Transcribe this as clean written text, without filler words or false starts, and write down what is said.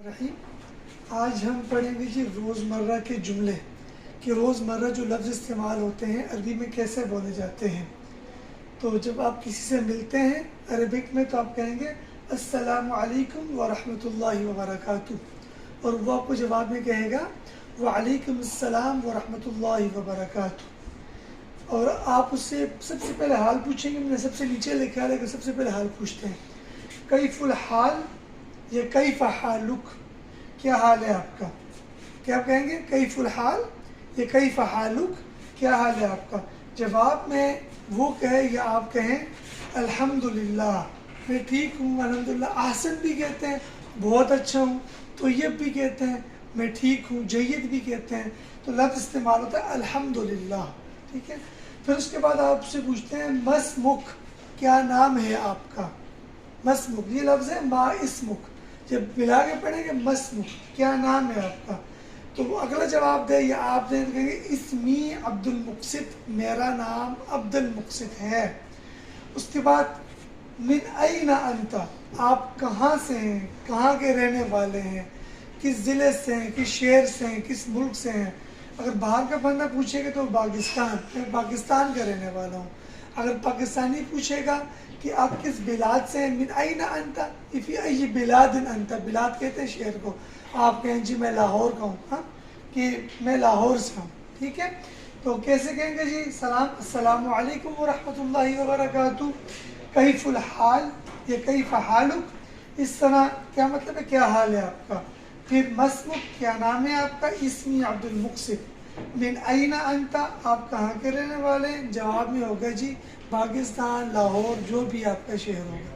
رحیم آج ہم پڑھیں گے جی روزمرہ کے جملے کہ روزمرہ جو لفظ استعمال ہوتے ہیں عربی میں کیسے بولے جاتے ہیں۔ تو جب آپ کسی سے ملتے ہیں عربک میں تو آپ کہیں گے السلام علیکم ورحمۃ اللہ وبرکاتہ، اور وہ آپ کو جواب میں کہے گا وعلیکم السلام ورحمۃ اللہ وبرکاتہ، اور آپ اس سے سب سے پہلے حال پوچھیں گے۔ میں نے سب سے نیچے لکھا ہے لیکن سب سے پہلے حال پوچھتے ہیں، کیف الحال یا کیف حالک، کیا حال ہے آپ کا؟ کیا آپ کہیں گے کیف الحال یا کیف حالک، کیا حال ہے آپ کا؟ جواب میں وہ کہے یا آپ کہیں الحمدللہ میں ٹھیک ہوں، الحمدللہ۔ احسن بھی کہتے ہیں بہت اچھا ہوں، طیب بھی کہتے ہیں میں ٹھیک ہوں، جید بھی کہتے ہیں، تو لفظ استعمال ہوتا ہے الحمدللہ، ٹھیک ہے۔ پھر اس کے بعد آپ سے پوچھتے ہیں مسمک، کیا نام ہے آپ کا؟ مسمک یہ لفظ ہے ما اسمک، جب ملا کے پڑھیں گے مسمک کیا نام ہے آپ کا، تو وہ اگلا جواب دے یا آپ دیں تو کہیں گے اسمی عبد المقسط، میرا نام عبد المقسط ہے۔ اس کے بعد من این انت، آپ کہاں سے ہیں، کہاں کے رہنے والے ہیں، کس ضلع سے ہیں، کس شہر سے ہیں، کس ملک سے ہیں۔ اگر باہر کا بندہ پوچھے گا تو پاکستان، میں پاکستان کا رہنے والا ہوں۔ اگر پاکستانی پوچھے گا کہ آپ کس بلاد سے ہیں، من این انت فی ای بلاد انت، بلاد کہتے ہیں شہر کو، آپ کہیں جی میں لاہور کا ہوں، ہاں کہ میں لاہور سے ہوں، ٹھیک ہے۔ تو کیسے کہیں گے جی السلام علیکم ورحمۃ اللہ وبرکاتہ، کیف الحال یا کیف حالک، اس طرح کیا مطلب ہے کیا حال ہے آپ کا۔ پھر مسمک کیا نام ہے آپ کا، اسمی عبد المقسط، من این انت آپ کہاں کے رہنے والے ہیں، جواب میں ہوگا جی پاکستان، لاہور، جو بھی آپ کا شہر ہوگا۔